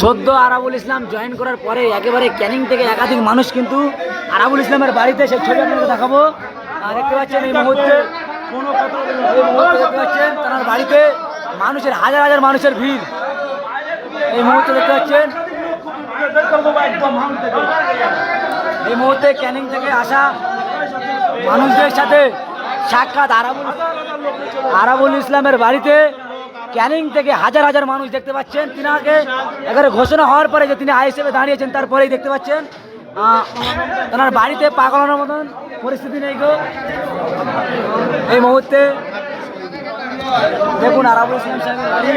সদ্য আরাবুল ইসলাম জয়েন করার পরে একেবারে ক্যানিং থেকে একাধিক মানুষ কিন্তু আরাবুল ইসলামের বাড়িতে সেই ছবি আপনাকে দেখাবো। দেখতে পাচ্ছেন এই মুহূর্তে দেখতে পাচ্ছেন তার বাড়িতে মানুষের হাজার হাজার মানুষের ভিড় এই মুহূর্তে দেখতে পাচ্ছেন। এই মুহূর্তে ক্যানিং থেকে আসা মানুষদের সাথে সাক্ষাৎ আরাবুল ইসলামের বাড়িতে ক্যানিং থেকে হাজার হাজার মানুষ দেখতে পাচ্ছেন। তিনাকে এবারে ঘোষণা হওয়ার পরে যে তিনি আইএসএফে দাঁড়িয়েছেন তারপরেই দেখতে পাচ্ছেন তার বাড়িতে পাগলানোর মতন পরিস্থিতি নেই গো এই মুহূর্তে। দেখুন আরাবুল ইসলাম সাহেবের বাড়ি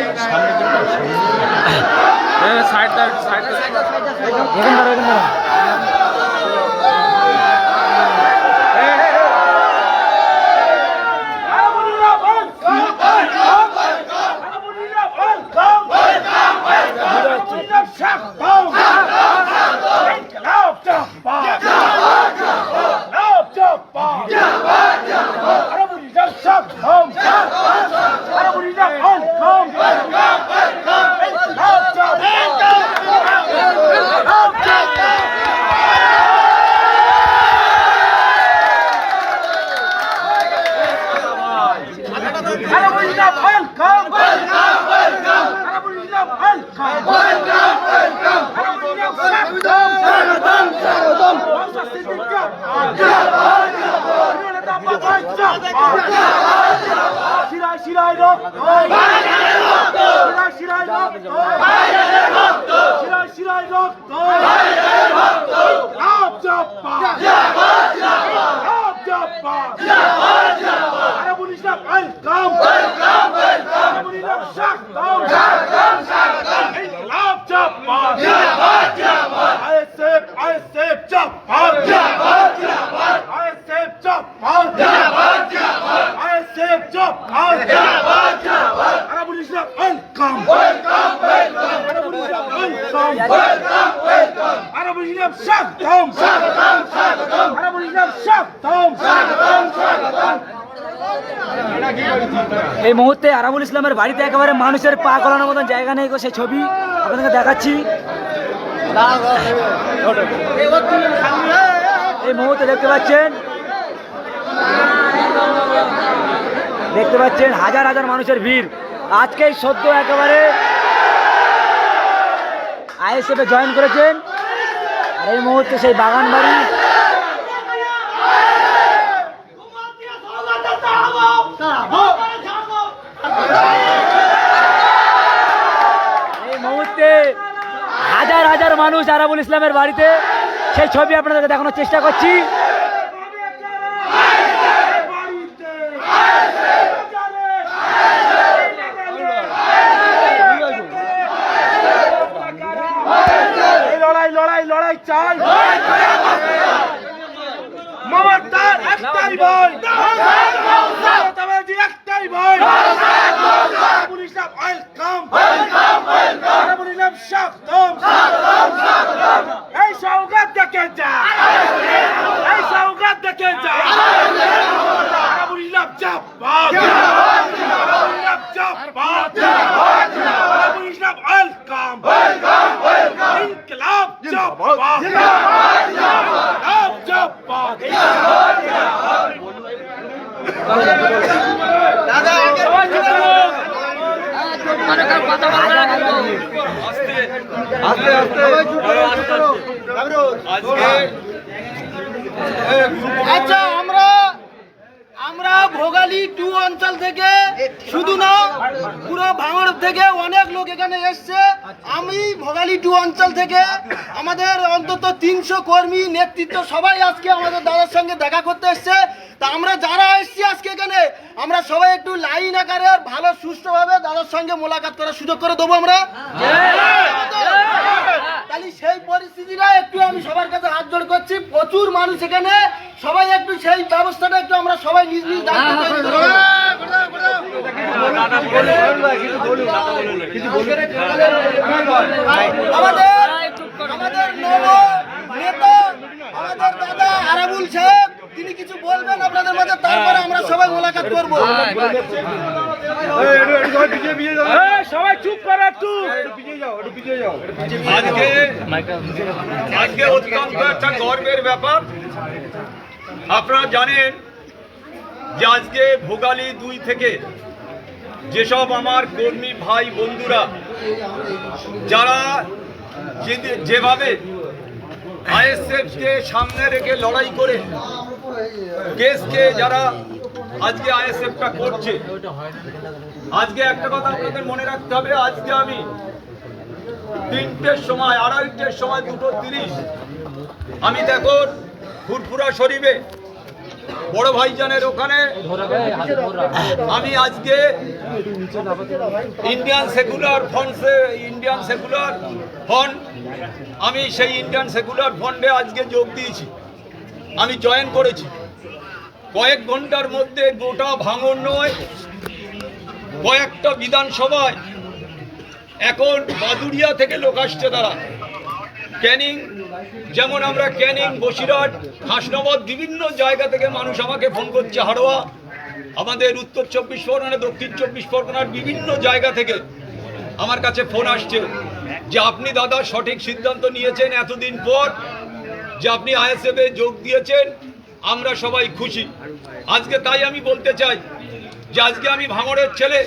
এই মুহূর্তে আরাবুল ইসলামের বাড়িতে একেবারে মানুষের পা গলানোর মতন জায়গা নেই গো সেই ছবি আপনাদেরকে দেখাচ্ছি। এই মুহূর্তে দেখতে পাচ্ছেন হাজার হাজার মানুষের ভিড়। আজকে সদ্য একেবারে আইএসএফে জয়েন করেছেন আর এই মুহূর্তে সেই বাগান বাড়ি এই মুহূর্তে হাজার হাজার মানুষ আরাবুল ইসলামের বাড়িতে সেই ছবি আপনাদেরকে দেখানোর চেষ্টা করছি। লড়াই চাই মমতার একটাই ভয় একটাই ভয় এই সৌগাত দেখে যা এই সৌগাত দেখে যা আচ্ছা আমরা ভোগালী 2 অঞ্চল থেকে শুধু না পুরো ভাঙড় থেকে অনেক লোক এখানে এসছে। আমি ভোগালী 2 অঞ্চল থেকে আমাদের অন্তত 300 কর্মী নেতৃত্ব সবাই আজকে আমাদের দাদার সঙ্গে দেখা করতে এসছে। তা আমরা যারা এসছি আজকে এখানে আমরা সবাই একটু লাইন আকারে আর ভালো সুষ্ঠুভাবে দাদার সঙ্গে মোলাকাত করার সুযোগ করে দেবো আমরা। তাহলে সেই পরিস্থিতিটা একটু আমি সবার কাছে হাত জোড় করছি। প্রচুর মানুষ এখানে, সবাই একটু সেই ব্যবস্থাটা একটু আমরা সবাই নিজ নিজ আমাদের নব নেতা আমাদের দাদা আরাবুল সাহেব তিনি কিছু বলবেন আপনাদের মধ্যে, তারপরে আমরা সবাই মোলাকাত করবো। সবাই চুপ করো একটু। আজকে অত্যন্ত একটা গর্বের ব্যাপার। আপনারা জানেন যে আজকে ভোগালী 2 থেকে যেসব আমার কর্মী ভাই বন্ধুরা যারা যেভাবে আইএসএফকে সামনে রেখে লড়াই করে কেসকে যারা আজকে আইএসএফটা করছে, আজকে একটা কথা আপনাদের মনে রাখতে হবে, আজকে আমি 3টের সময় 2:30-টের সময় 2:30 আমি দেখুন ফুরফুরা শরীফে বড় ভাইজানের ওখানে আমি আজকে ইন্ডিয়ান সেকুলার ফন্ড আমি সেই ইন্ডিয়ান সেকুলার ফন্ডে আজকে যোগ দিয়েছি, আমি জয়েন করেছি। কয়েক ঘন্টার মধ্যে গোটা ভাঙন নয়, কয়েকটা বিধানসভায় এখন বাদুড়িয়া থেকে লোক আসছে, তারা ক্যানিং, যেমন আমরা ক্যানিং, বসিরহাট, হাসনাবাদ বিভিন্ন জায়গা থেকে মানুষ আমাকে ফোন করছে, হাড়োয়া, আমাদের উত্তর 24 পরগনা, দক্ষিণ 24 পরগনার বিভিন্ন জায়গা থেকে আমার কাছে ফোন আসছে যে আপনি দাদা সঠিক সিদ্ধান্ত নিয়েছেন এতদিন পর, যে আপনি আইএসএফে যোগ দিয়েছেন, আমরা সবাই খুশি। আজকে তাই আমি বলতে চাই যে আজকে আমি ভাঙড়ের ছেলে,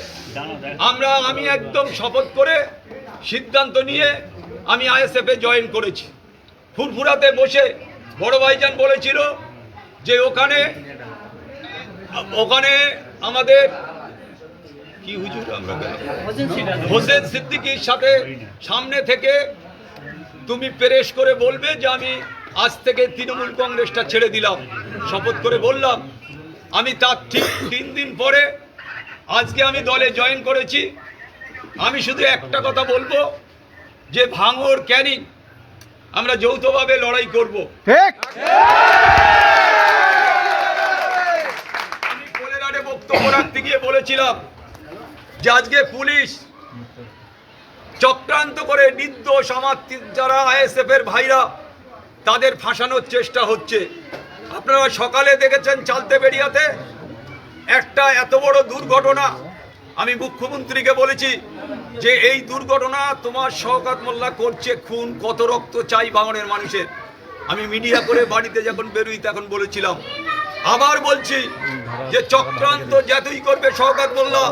আমি একদম শপথ করে সিদ্ধান্ত নিয়ে আমি আইএসএফে জয়েন করেছি। ফুরফুরাতে বসে বড় ভাইজান বলেছিল যে ওখানে আমাদের কি হুজুর আমরা হোসেন সিদ্দিকীর সাথে সামনে থেকে তুমি পেরেশ করে বলবে যে আমি আজ থেকে তৃণমূল কংগ্রেসটা ছেড়ে দিলাম, শপথ করে বললাম। আমি তার ঠিক 3 দিন পরে আজকে আমি দলে জয়েন করেছি। আমি শুধু একটা কথা বলবো যে ভাঙড় ক্যানিং আমরা যৌথভাবে লড়াই করব। আমি কোলেরাডে বক্তব্য রাখতে গিয়ে বলেছিলাম যে আজকে পুলিশ চক্রান্ত করে নির্দোষ আমার যারা আইএসএফ এর ভাইরা তাদের ফাঁসানোর চেষ্টা হচ্ছে। আপনারা সকালে দেখেছেন চালতে বেরিয়াতে একটা এত বড় দুর্ঘটনা। আমি মুখ্যমন্ত্রীকে বলেছি যে এই দুর্ঘটনা তোমার শওকত মোল্লা করছে খুন, কত রক্ত চাই ভাঙড়ের মানুষের। আমি মিডিয়া করে বাড়িতে যখন বেরোই তখন বলেছিলাম, আবার বলছি যে চক্রান্ত যতই করবে শওকত মোল্লা,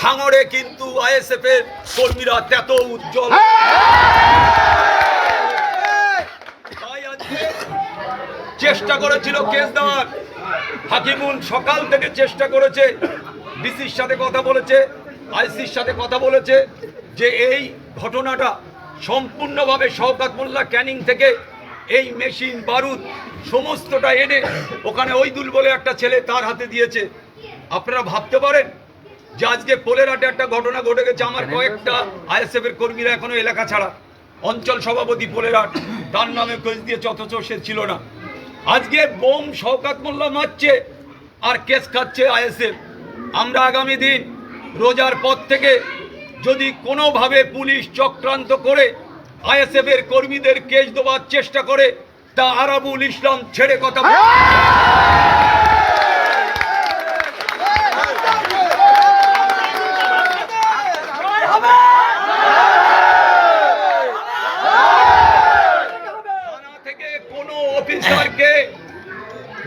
ভাঙড়ে কিন্তু আইএসএফ এর কর্মীরা তত উজ্জ্বল। তাই আজকে চেষ্টা করেছিল কেস দেওয়ার, হাকিমুন সকাল থেকে চেষ্টা করেছে, ডিসির সাথে কথা বলেছে, আইসির সাথে কথা বলেছে যে এই ঘটনাটা সম্পূর্ণভাবে শওকত মোল্লা ক্যানিং থেকে এই মেশিন বারুদ সমস্তটা এনে ওখানে ওইদুল বলে একটা ছেলে তার হাতে দিয়েছে। আপনারা ভাবতে পারেন যে আজকে পোলেরহাটে একটা ঘটনা ঘটে গেছে, আমার কয়েকটা আইএসএফ এর কর্মীরা এখনো এলাকা ছাড়া, অঞ্চল সভাপতি পোলেরহাট তার নামে কেস দিয়েছে, অথচ সে ছিল না। আজকে বোম শওকত মোল্লা মারছে আর কেস খাচ্ছে আইএসএফ। আমরা আগামী দিন রোজার পর থেকে যদি কোনোভাবে পুলিশ চক্রান্ত করে আইএসএফ এর কর্মীদের কেস দেওয়ার চেষ্টা করে, তা আরাবুল ইসলাম ছেড়ে কথা থেকে কোনো অফিসারকে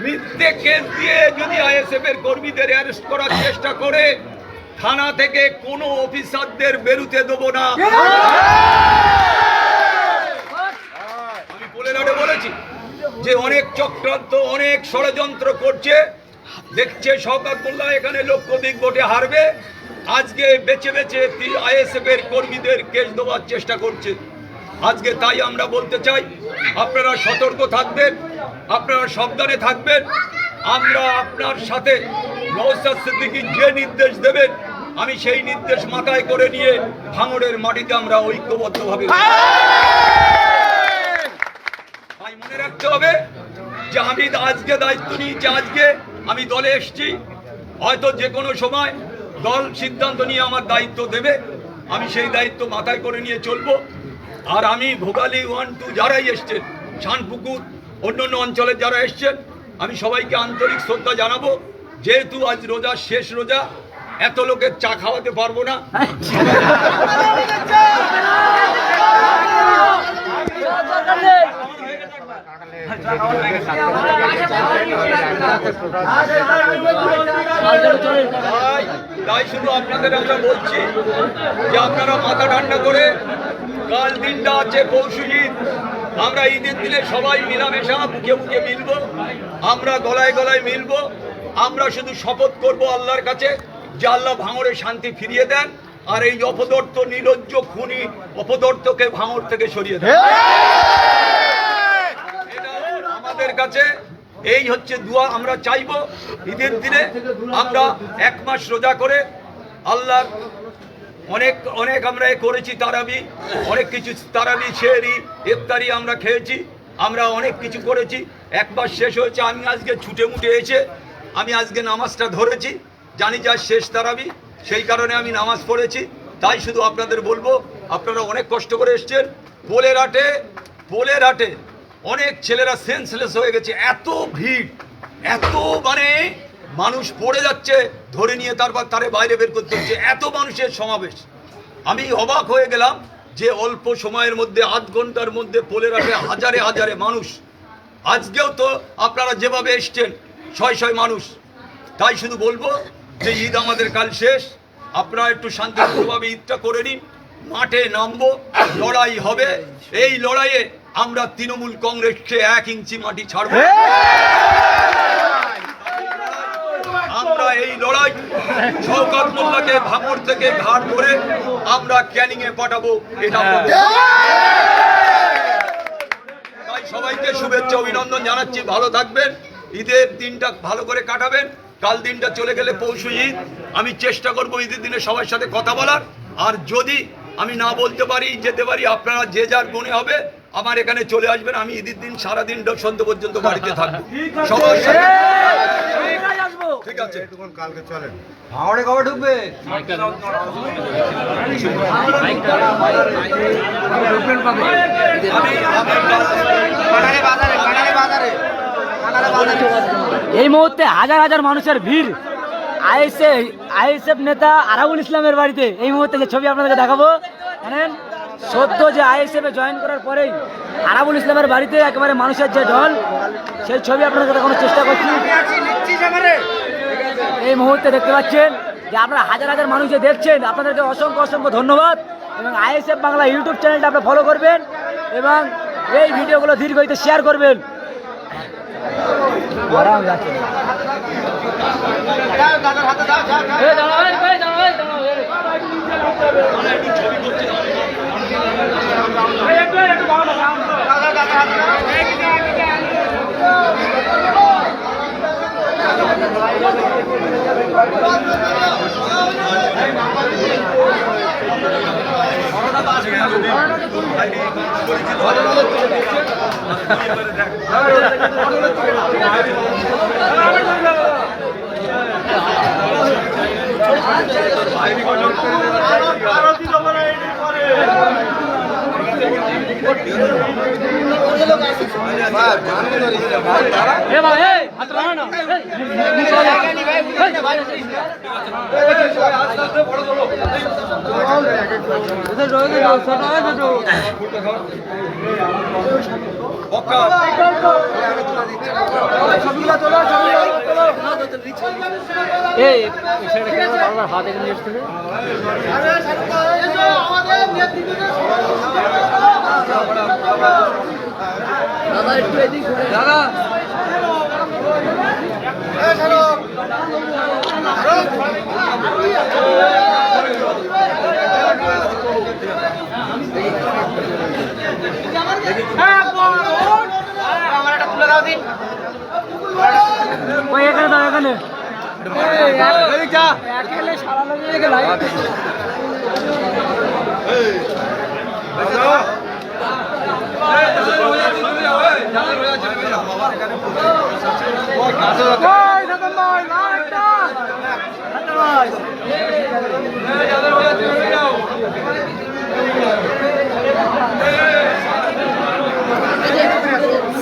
মিথ্যে কেস দিয়ে যদি আইএসএফ এর কর্মীদের অ্যারেস্ট করার চেষ্টা করে, থানা থেকে কোনো অফিসারদের বেরুতে দেবো না। আমি পোলেরহাটে বলেছি যে অনেক চক্রান্ত, অনেক ষড়যন্ত্র করছে, দেখছে শওকত মোল্লা এখানে লক্ষাধিক ভোটে হারবে, আজকে বেছে বেছে আইএসএফ এর কর্মীদের কেস দেওয়ার চেষ্টা করছে। আজকে তাই আমরা বলতে চাই, আপনারা সতর্ক থাকবেন, আপনারা সাবধানে থাকবেন। আমরা আপনার সাথে নওশাদ সিদ্দিকী যে নির্দেশ দেবেন, আমি সেই নির্দেশ মাথায় করে নিয়ে ভাঙড়ের মাটিতে আমরা ঐক্যবদ্ধভাবে তাই মনে রাখতে হবে যে আমি আজকে দায়িত্ব নিয়েছি, আজকে আমি দলে এসেছি, হয়তো যে কোনো সময় দল সিদ্ধান্ত নিয়ে আমার দায়িত্ব দেবে, আমি সেই দায়িত্ব মাথায় করে নিয়ে চলবো। আর আমি ভোগালী 1-2 যারাই এসছেন, শানপুকুর অন্যান্য অঞ্চলের যারা এসছেন, আমি সবাইকে আন্তরিক শ্রদ্ধা জানাবো। যেহেতু আজ রোজা শেষ রোজা, এত লোকের চা খাওয়াতে পারবো না। তাই শুধু আপনাদের আমরা বলছি যে আপনারা মাথা ঠান্ডা করে, কাল দিনটা আছে পরশু ঈদ, আমরা ঈদের দিনে সবাই মিলামেশা বুকে বুকে মিলবো, আমরা গলায় গলায় মিলবো। আমরা শুধু শপথ করব আল্লাহর কাছে যে আল্লাহ ভাঙড়ে শান্তি ফিরিয়ে দেন, আর এই অপদর্থ নির্লজ্জ খুনি অপদর্থকে ভাঙড় থেকে সরিয়ে দেন। এটা আমাদের কাছে এই হচ্ছে দোয়া। আমরা চাইবো ঈদের দিনে আমরা 1 মাস রোজা করে আল্লাহ অনেক অনেক আমরা করেছি, তারাবি অনেক কিছু, তারাবি শেহরি ইফতারি আমরা খেয়েছি, আমরা অনেক কিছু করেছি। 1 মাস শেষ হয়েছে, আমি আজকে ছুটে মুটে এসে আমি আজকে নামাজটা ধরেছি, জানি যা শেষ তারাবি, সেই কারণে আমি নামাজ পড়েছি। তাই শুধু আপনাদের বলবো, আপনারা অনেক কষ্ট করে এসছেন। পোলেরহাটে অনেক ছেলেরা সেন্সলেস হয়ে গেছে, এত ভিড়, এত মানে মানুষ পড়ে যাচ্ছে, ধরে নিয়ে তারপর তারে বাইরে বের করতে হচ্ছে, এত মানুষের সমাবেশ। আমি অবাক হয়ে গেলাম যে অল্প সময়ের মধ্যে, 8 ঘন্টার মধ্যে পোলেরহাটে হাজারে হাজারে মানুষ। আজকেও তো আপনারা যেভাবে এসছেন 600 মানুষ। তাই শুধু বলবো যে ঈদ আমাদের কাল শেষ, আপনারা একটু শান্তিপূর্ণভাবে ঈদটা করে নিন, মাঠে নামবো, লড়াই হবে। এই লড়াইয়ে আমরা তৃণমূল কংগ্রেসকে 1 ইঞ্চি মাটি ছাড়ব। আমরা এই লড়াই শওকত মোল্লাকে ভাঙড় থেকে ঘাট করে আমরা ক্যানিং এ পাঠাবো, এটা তাই সবাইকে শুভেচ্ছা অভিনন্দন জানাচ্ছি। ভালো থাকবেন, ঈদের দিনটা ভালো করে কাটাবেন। কাল দিনটা চলে গেলে পরশু ঈদ, আমি চেষ্টা করব ঈদের দিনে সবার সাথে কথা বলার। আর যদি আমি না বলতে পারি, যেতে পারি, আপনারা যে যার মনে হবে আমার এখানে চলে আসবেন। আমি ঈদের দিন সারাদিন সন্ধ্যা পর্যন্ত বাড়িতে থাকবো সবার সাথে। ঠিক আছে, কালকে চলেন। ভাঙড়ে কবে ঢুকবে? এই মুহূর্তে হাজার হাজার মানুষের ভিড় আইএসএফ নেতা আরাবুল ইসলামের বাড়িতে। এই মুহূর্তে যে ছবি আপনাদেরকে দেখাবো, জানেন সদ্য যে আইএসএফ এ জয়েন করার পরেই আরাবুল ইসলামের বাড়িতে একেবারে মানুষের যে ঢল, সেই ছবি আপনাদেরকে দেখানোর চেষ্টা করছি। এই মুহূর্তে দেখতে পাচ্ছেন যে আপনারা হাজার হাজার মানুষ যে দেখছেন, আপনাদেরকে অসংখ্য অসংখ্য ধন্যবাদ। এবং আইএসএফ বাংলা ইউটিউব চ্যানেলটা আপনারা ফলো করবেন এবং এই ভিডিওগুলো দীর্ঘতে শেয়ার করবেন।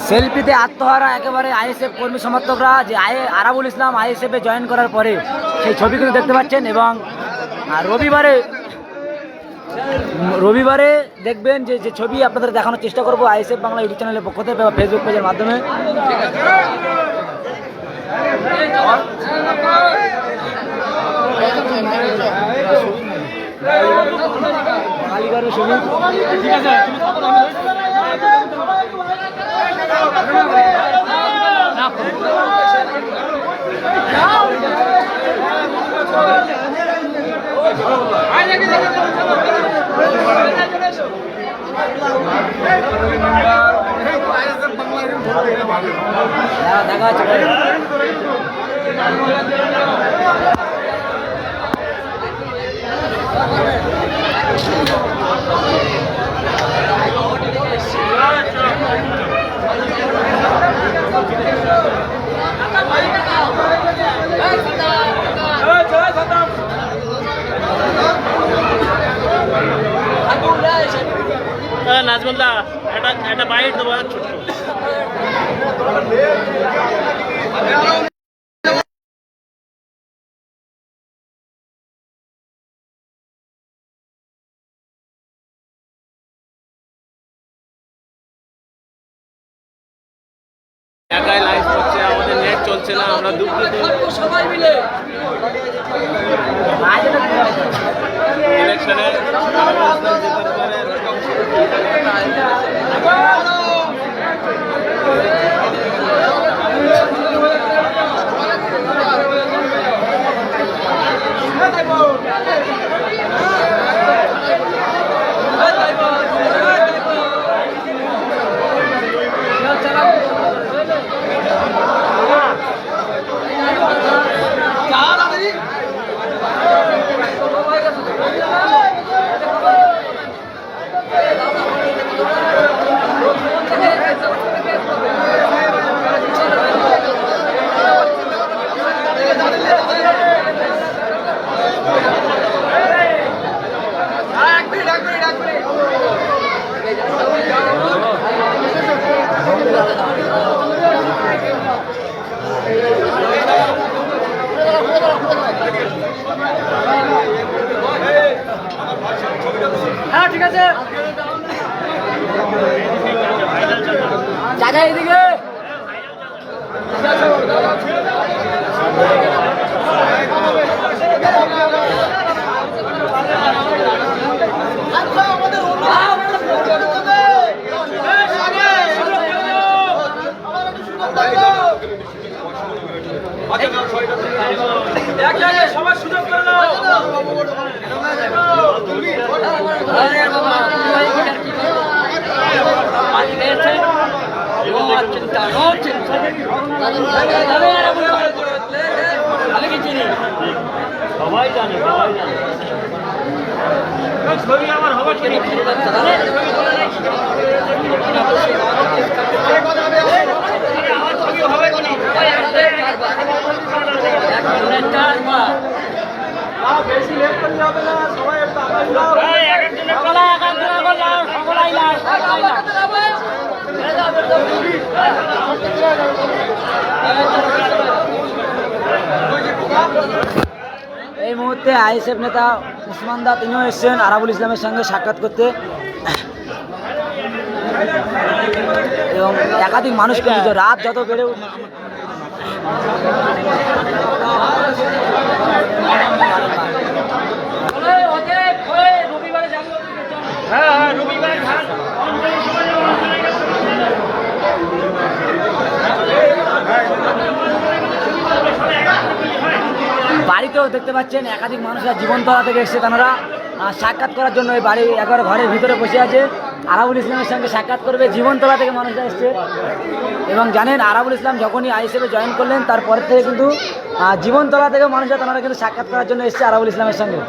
সেলফিতে আত্মহারা একেবারে আইএসএফ কর্মী সমর্থকরা যে আরাবুল ইসলাম আইএসএফে জয়েন করার পরে সেই ছবিগুলো দেখতে পাচ্ছেন। এবং রবিবারে দেখবেন যে ছবি আপনাদের দেখানোর চেষ্টা করবো আইএসএফ বাংলা ইউটিউব চ্যানেলের পক্ষ থেকে বা ফেসবুক পেজের মাধ্যমে। দেখা আছে নাজমুল্লাহ একটা বাইট দেবো ছোট্ট। একাই লাইভ করছে, আমাদের নেট চলছে না, আমরা দুঃখিত। সবাই মিলে ইলেকশনে হ্যাঁ ঠিক আছে চাচা এদিকে সবার সুযোগ করে দাও। সবাই জানে, সবাই জানে। ছবি আমার হবে বেশি লেট করলে হবে না, সবাই একটু আকাশ দাও। এই মুহূর্তে আইএসএফ নেতা উসমান দা তিনিও এসছেন আরাবুল ইসলামের সঙ্গে সাক্ষাৎ করতে এবং একাধিক মানুষ কিন্তু রাত যত বেড়ে বাড়িতেও দেখতে পাচ্ছেন একাধিক মানুষরা জীবনতলা থেকে এসছে, তারা সাক্ষাৎ করার জন্য এই বাড়ি একবার ঘরের ভিতরে বসে আছে। আরাবুল ইসলামের সঙ্গে সাক্ষাৎ করবে জীবনতলা থেকে মানুষরা এসছে এবং জানেন আরাবুল ইসলাম যখনই আইএসএফে জয়েন করলেন তারপর থেকে কিন্তু জীবনতলা থেকে মানুষরা তারা কিন্তু সাক্ষাৎ করার জন্য এসছে আরাবুল ইসলামের সঙ্গে।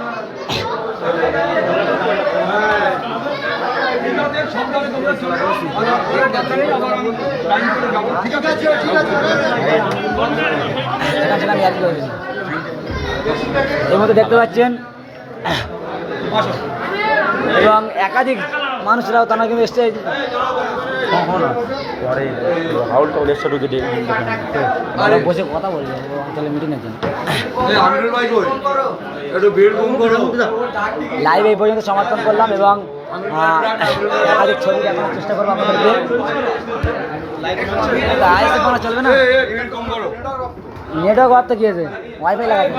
এর মধ্যে দেখতে পাচ্ছেন এবং একাধিক মানুষরাও তারা কিন্তু এসছে বসে কথা বলবো অঞ্চলে মিটিং আছে লাইভ এই পর্যন্ত সমর্থন করলাম এবং একাধিক ছবি দেখানোর চেষ্টা করবো আপনাদেরকে আইসে কোনো চলবে না নেটওয়ার্ক করতে গিয়েছে ওয়াইফাই লাগাতে